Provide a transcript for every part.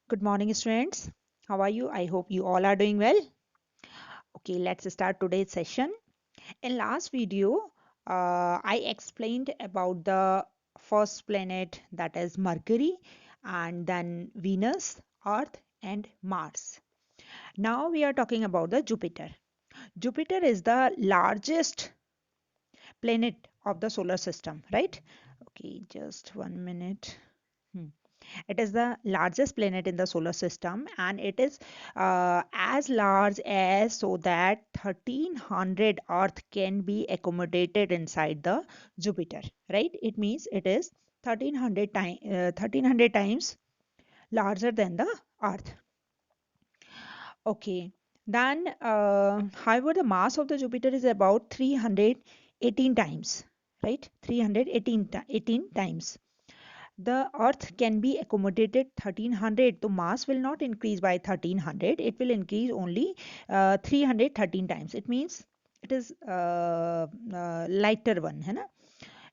Good morning, students. How are you? I hope you all are doing well. Okay, let's start today's session. In last video, I explained about the first planet, that is Mercury, and then Venus, Earth, and Mars. Now we are talking about the Jupiter. Jupiter is the largest planet of the solar system, right? Okay, just 1 minute. Hmm. It is the largest planet in the solar system, and it is as large as so that 1300 Earth can be accommodated inside the Jupiter, right? It means it is 1300 times larger than the Earth. Okay. Then, however, the mass of the Jupiter is about 318 times, right? 318 times. The Earth can be accommodated 1300. The mass will not increase by 1300. It will increase only 313 times. It means it is lighter one, है ना?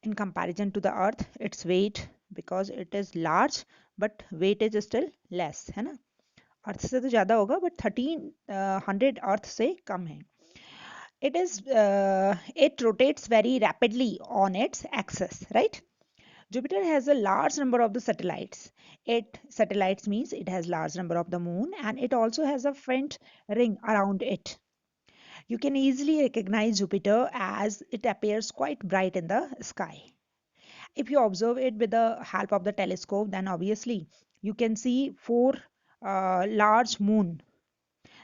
In comparison to the Earth, its weight, because it is large, but weight is still less, है ना? अर्थ से तो ज़्यादा होगा but 1300 अर्थ से कम है. It rotates very rapidly on its axis, right? Jupiter has a large number of the satellites. Satellites means it has large number of the moon, and it also has a faint ring around it. You can easily recognize Jupiter as it appears quite bright in the sky. If you observe it with the help of the telescope, then obviously you can see four large moon.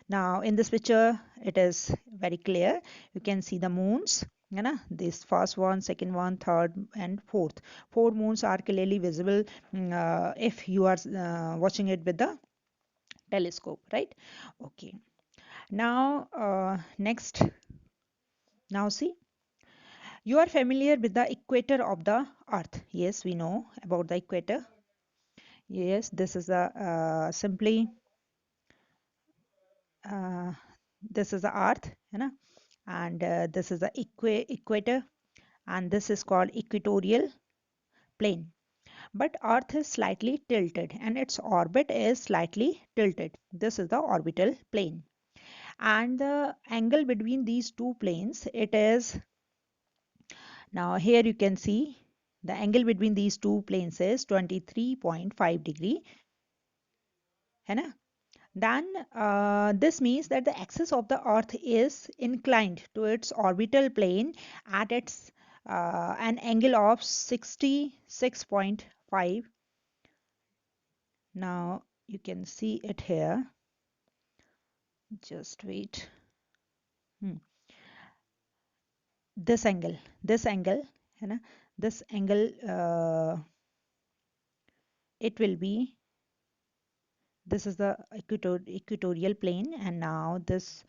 Now in this picture it is very clear. You can see the moons. You know, this first one, second one, third, and fourth. Four moons are clearly visible if you are watching it with the telescope, right? Okay. Now next. Now see, you are familiar with the equator of the Earth. Yes, we know about the equator. Yes, this is a simply uh, this is the Earth, you know, and this is the equator, and this is called equatorial plane. But Earth is slightly tilted and its orbit is slightly tilted. This is the orbital plane. And the angle between these two planes, it is, now here you can see the angle between these two planes is 23.5 degree. है ना? Then this means that the axis of the Earth is inclined to its orbital plane at its an angle of 66.5. Now you can see it here. Just wait. Hmm. this angle, है ना? This angle, it will be, this is the equatorial plane, and now this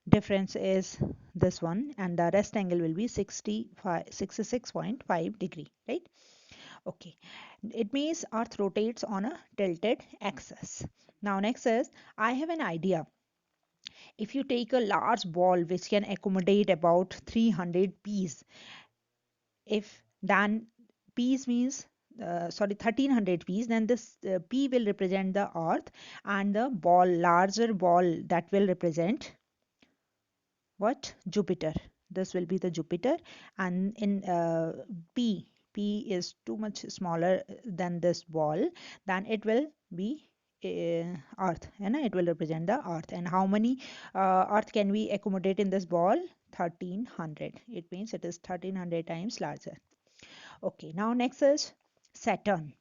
difference is this one, and the rest angle will be 66.5 degree, right? Okay, it means Earth rotates on a tilted axis. Now next is, I have an idea. If you take a large ball which can accommodate about 300 peas, if then peas means sorry, 1300 peas, then this p will represent the Earth, and the ball, larger ball, that will represent what? Jupiter. This will be the Jupiter, and in p is too much smaller than this ball, then it will be Earth, and it will represent the Earth. And how many Earth can we accommodate in this ball? 1300. It means it is 1300 times larger. Okay, now next is Saturn.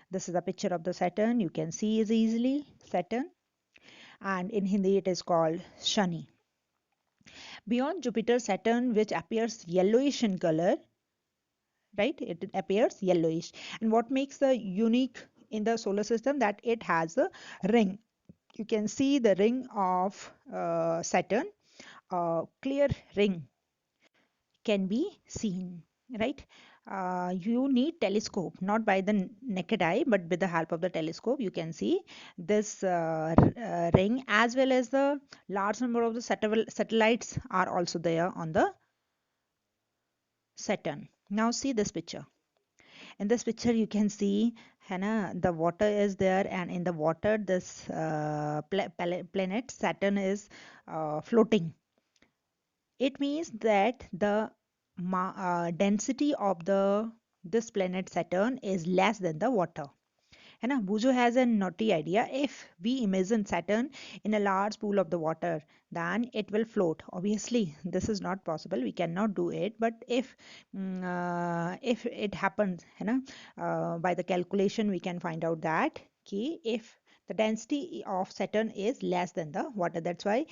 This is a picture of the Saturn. You can see is easily Saturn, and in Hindi it is called Shani. Beyond Jupiter, Saturn, which appears yellowish in color, right? It appears yellowish. And what makes the unique in the solar system, that it has a ring. You can see the ring of Saturn, a clear ring can be seen, right? You need telescope, not by the naked eye, but with the help of the telescope you can see this ring, as well as the large number of the satellites are also there on the Saturn. Now see this picture. In this picture you can see है ना, the water is there, and in the water this planet Saturn is floating. It means that the density of the this planet Saturn is less than the water. है ना, Bujo has a naughty idea. If we imagine Saturn in a large pool of the water, then it will float. Obviously, this is not possible. We cannot do it. But if it happens, है ना, by the calculation, we can find out that if the density of Saturn is less than the water, that's why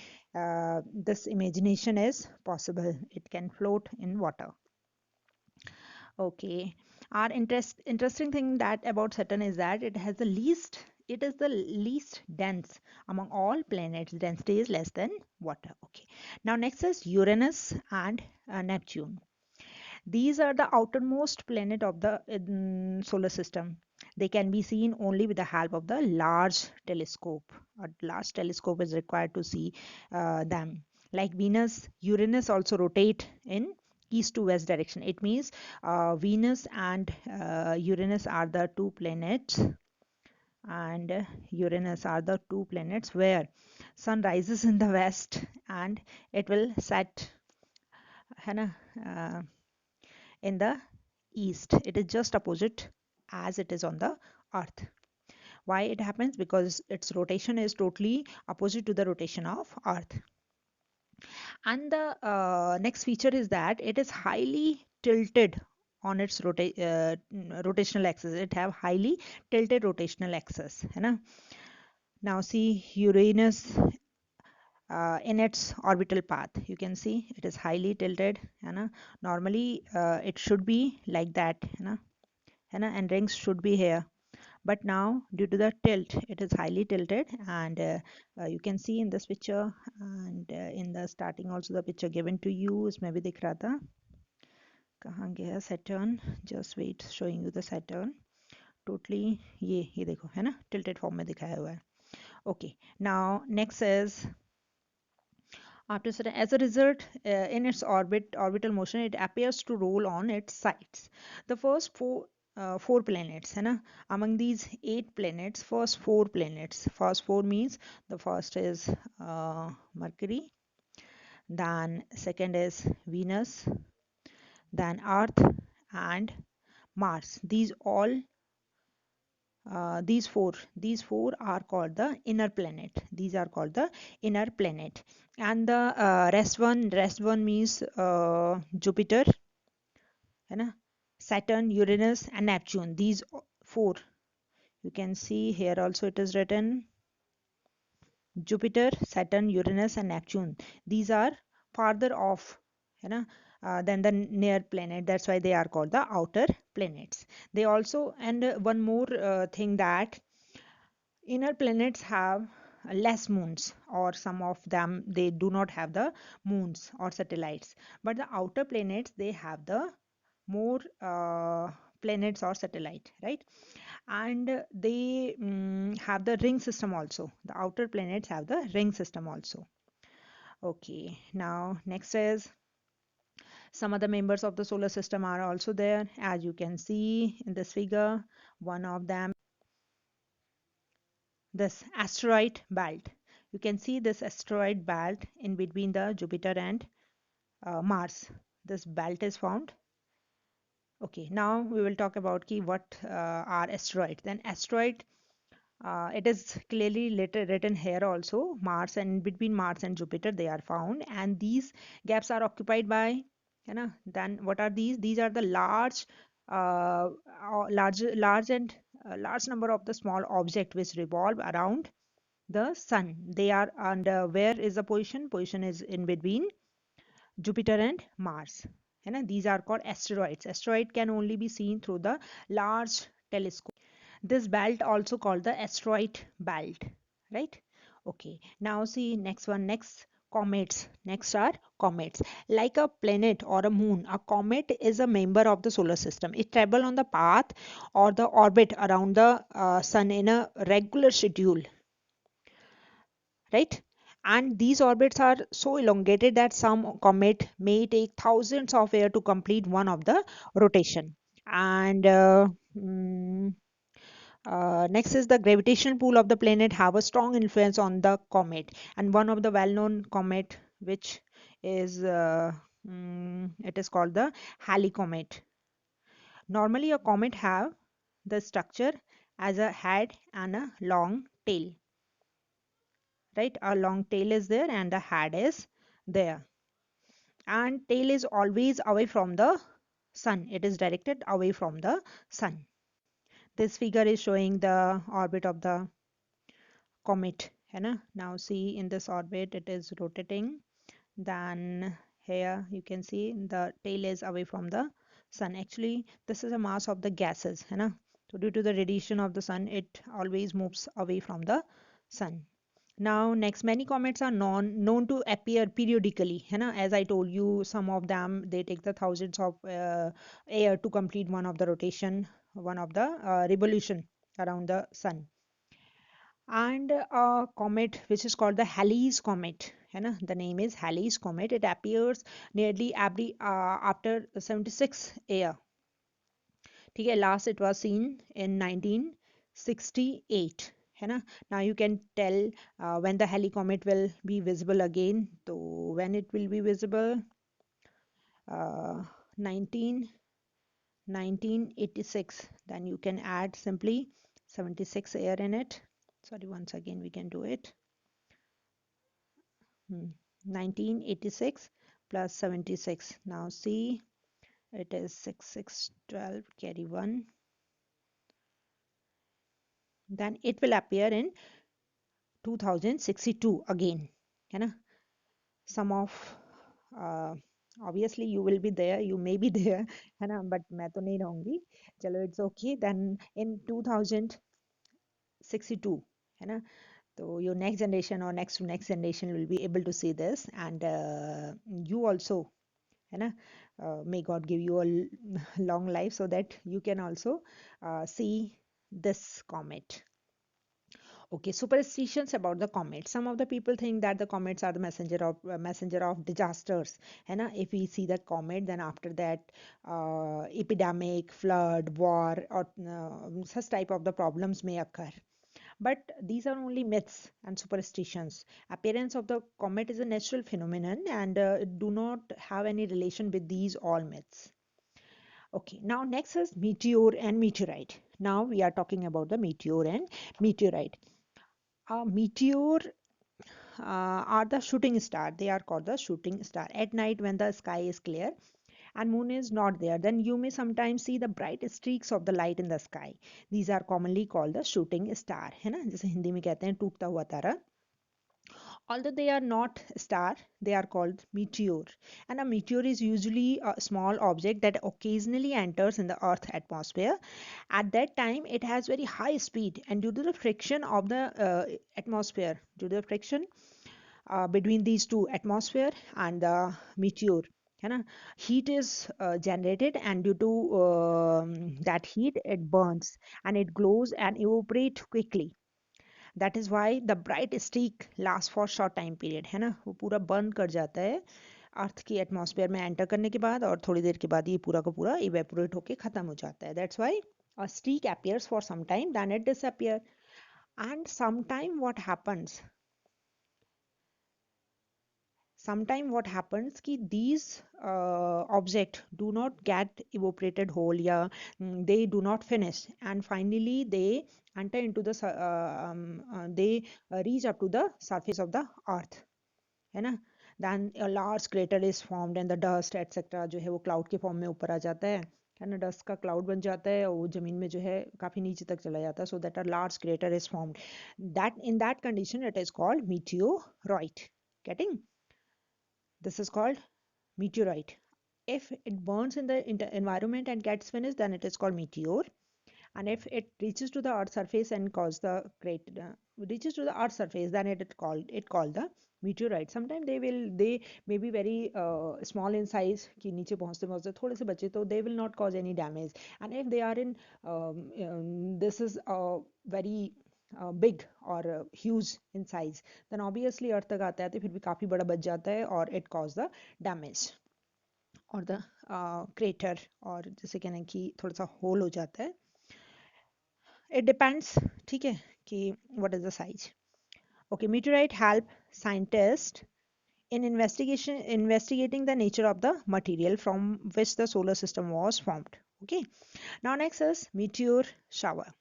this imagination is possible. It can float in water. Okay. Our interesting thing that about Saturn is that it is the least dense among all planets. Density is less than water. Okay. Now next is Uranus and Neptune. These are the outermost planet of the solar system. They can be seen only with the help of the large telescope. A large telescope is required to see them. Like Venus, Uranus also rotate in east to west direction. It means Venus and Uranus are the two planets, and Uranus are the two planets where sun rises in the west and it will set, है ना, in the east. It is just opposite as it is on the earth. Why it happens? Because its rotation is totally opposite to the rotation of earth. And the next feature is that it is highly tilted on its rotational axis. It have highly tilted rotational axis, है ना. Now see Uranus in its orbital path. You can see it is highly tilted, है ना. Normally it should be like that, है na, and rings should be here. But now due to the tilt, it is highly tilted, and you can see in this picture, and in the starting also the picture given to you इसमें भी दिख रहा था. कहाँ गया Saturn? Just wait, showing you the Saturn. Totally ये देखो, है ना, tilted form में दिखाया हुआ है. Okay, now next is after Saturn. As a result, in its orbital motion, it appears to roll on its sides. The first four planets, है ना, among these 8 planets, first four means the first is Mercury, then second is Venus, then Earth and Mars. These four are called the inner planet. These are called the inner planet, and the rest one means Jupiter, है ना, Saturn, Uranus and Neptune. These four, you can see here also it is written Jupiter, Saturn, Uranus and Neptune. These are farther off, है ना, than the near planet. That's why they are called the outer planets. They also, and one more thing, that inner planets have less moons, or some of them they do not have the moons or satellites, but the outer planets they have the more planets or satellite, right? And they have the ring system also. The outer planets have the ring system also. Okay, now next is some other members of the solar system are also there, as you can see in this figure. One of them, this asteroid belt. You can see this asteroid belt in between the Jupiter and Mars. This belt is found. Okay, now we will talk about what are asteroids. Then asteroid, it is clearly written here also. Mars, and between Mars and Jupiter they are found, and these gaps are occupied by, then what are these? These are the large number of the small object which revolve around the sun. They are under, where is the position? Position is in between Jupiter and Mars. These are called asteroids. Asteroid can only be seen through the large telescope. This belt also called the asteroid belt, right? Okay, now see next one. Next are comets. Like a planet or a moon, a comet is a member of the solar system. It travels on the path or the orbit around the sun in a regular schedule, right? And these orbits are so elongated that some comet may take thousands of years to complete one of the rotation. And Next is the gravitational pull of the planet have a strong influence on the comet, and one of the well-known comet which is it is called the Halley Comet. Normally, a comet have the structure as a head and a long tail, right? A long tail is there and a head is there, and tail is always away from the sun. It is directed away from the sun. This figure is showing the orbit of the comet, है ना? Now see, in this orbit it is rotating. Then here you can see the tail is away from the sun. Actually this is a mass of the gases, है ना? So due to the radiation of the sun, it always moves away from the sun. Now next, many comets are known to appear periodically, है ना? As I told you, some of them they take the thousands of year to complete one of the rotation, one of the revolution around the sun. And a comet which is called the Halley's Comet, है ना? The name is Halley's Comet. It appears nearly every after 76 year. ठीक है, last it was seen in 1968, है ना? Now you can tell when the Halley Comet will be visible again. So when it will be visible, 19 1986. Then you can add simply 76 year in it. Sorry, once again we can do it. 1986 plus 76. Now see, it is 6612, carry 1. Then it will appear in 2062 again, है ना? Some of obviously you will be there, you may be there, है ना? But मैं तो नहीं रहूंगी. चलो, it's okay. Then in 2062, है ना? So your next generation or next to next generation will be able to see this, and you also, है ना? May God give you a long life so that you can also see this comet. Okay, superstitions about the comets. Some of the people think that the comets are the messenger of disasters. है ना? If we see the comet, then after that, epidemic, flood, war, or such type of the problems may occur. But these are only myths and superstitions. Appearance of the comet is a natural phenomenon and do not have any relation with these all myths. Okay, now next is meteor and meteorite. Now we are talking about the meteor and meteorite. Meteor are the shooting star. They are called the shooting star. At night when the sky is clear and moon is not there, then you may sometimes see the bright streaks of the light in the sky. These are commonly called the shooting star, है ना? जैसे हिंदी में कहते हैं टूटता हुआ तारा. Although they are not star, they are called meteor. And a meteor is usually a small object that occasionally enters in the earth atmosphere. At that time it has very high speed, and due to the friction of the atmosphere, due to the friction between these two, atmosphere and the meteor, है ना, heat is generated, and due to that heat it burns and it glows and evaporates quickly. That is why the bright streak lasts for short time period, है ना? वो पूरा burn कर जाता है अर्थ की एटमॉस्फेयर में एंटर करने के बाद, और थोड़ी देर के बाद ये पूरा का पूरा इवेपोरेट होके खत्म हो जाता है. That's why a streak appears for some time, then it disappears. And sometime what happens कि these object do not get evaporated whole, या they do not finish, and finally they enter into the they reach up to the surface of the earth, है ना? Then a large crater is formed and the dust etc जो है वो cloud के form में ऊपर आ जाता है ना? डस्ट का क्लाउड बन जाता है और वो जमीन में जो है काफी नीचे तक चला जाता है. So that a large crater is formed. That in that condition it is called meteorite. Getting? This is called meteorite. If it burns in the environment and gets finished, then it is called meteor. And if it reaches to the earth surface and cause the reaches to the earth surface, then it called the meteorite. Sometimes they may be very small in size कि नीचे पहुंचते पहुंचते थोड़े से बचे, तो they will not cause any damage. And if they are in this is very big or huge in size, then obviously earth तक आता है तो फिर भी काफी बड़ा बच जाता है और it cause the damage or the crater, और जैसे कहना कि थोड़ा सा होल हो जाता है. it depends, ठीक है, कि what is the size. Okay, meteorite help scientists in investigating the nature of the material from which the solar system was formed. Okay, now next is meteor shower.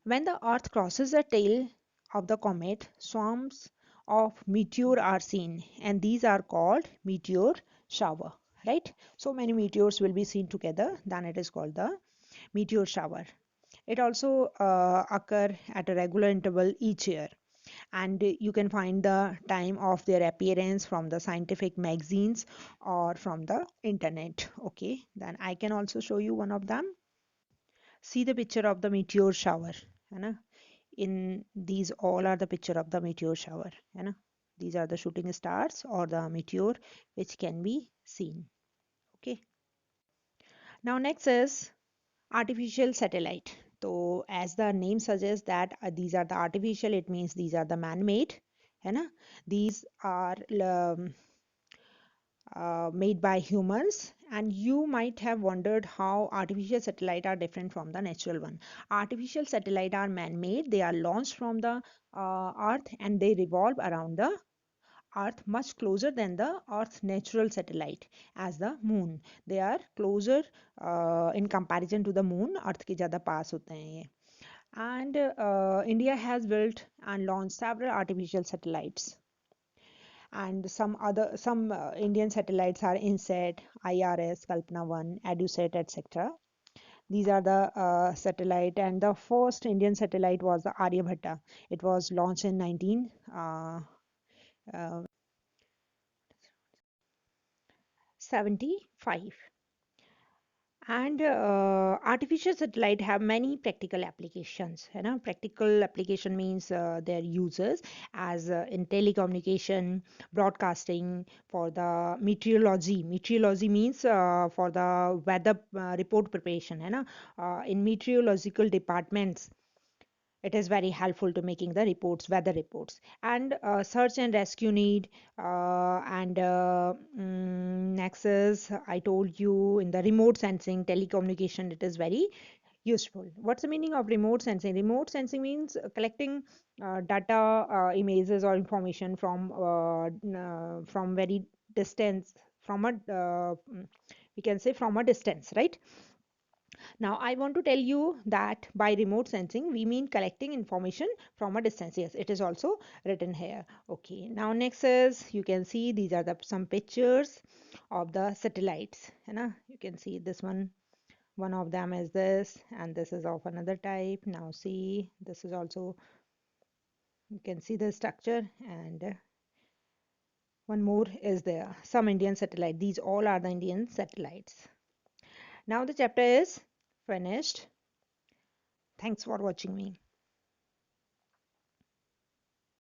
When the earth crosses the tail of the comet, swarms of meteor are seen, and these are called meteor shower, right? So many meteors will be seen together, then it is called the meteor shower. It also occur at a regular interval each year, and you can find the time of their appearance from the scientific magazines or from the internet. Okay, then I can also show you one of them. See the picture of the meteor shower, है ना? In these all are the picture of the meteor shower, है ना? These are the shooting stars or the meteor which can be seen. Okay, now next is artificial satellite. So as the name suggests that these are the artificial, it means these are the man-made, है ना? These are made by humans, and you might have wondered how artificial satellite are different from the natural one. Artificial satellite are man-made. They are launched from the earth, and they revolve around the earth much closer than the earth's natural satellite as the moon. They are closer in comparison to the moon. Earth के ज़्यादा पास होते हैं ये. And India has built and launched several artificial satellites, and some Indian satellites are INSAT, IRS, Kalpana 1, EduSat, etc. These are the satellite, and the first Indian satellite was the Aryabhatta. It was launched in 1975. And artificial satellite have many practical applications, है ना? Practical application means their uses as in telecommunication, broadcasting, for the meteorology means for the weather report preparation, है ना? In meteorological departments, it is very helpful to making the reports, weather reports. And search and rescue need, and next is, I told you, in the remote sensing telecommunication, it is very useful. What's the meaning of remote sensing? Remote sensing means collecting data, images or information from very distance, from a we can say from a distance, right? Now, I want to tell you that by remote sensing, we mean collecting information from a distance. Yes, it is also written here. Okay, now next is, you can see these are some pictures of the satellites. है ना? You can see this one of them is this, and this is of another type. Now see, this is also, you can see the structure, and one more is there. Some Indian satellite. These all are the Indian satellites. Now the chapter is finished. Thanks for watching me.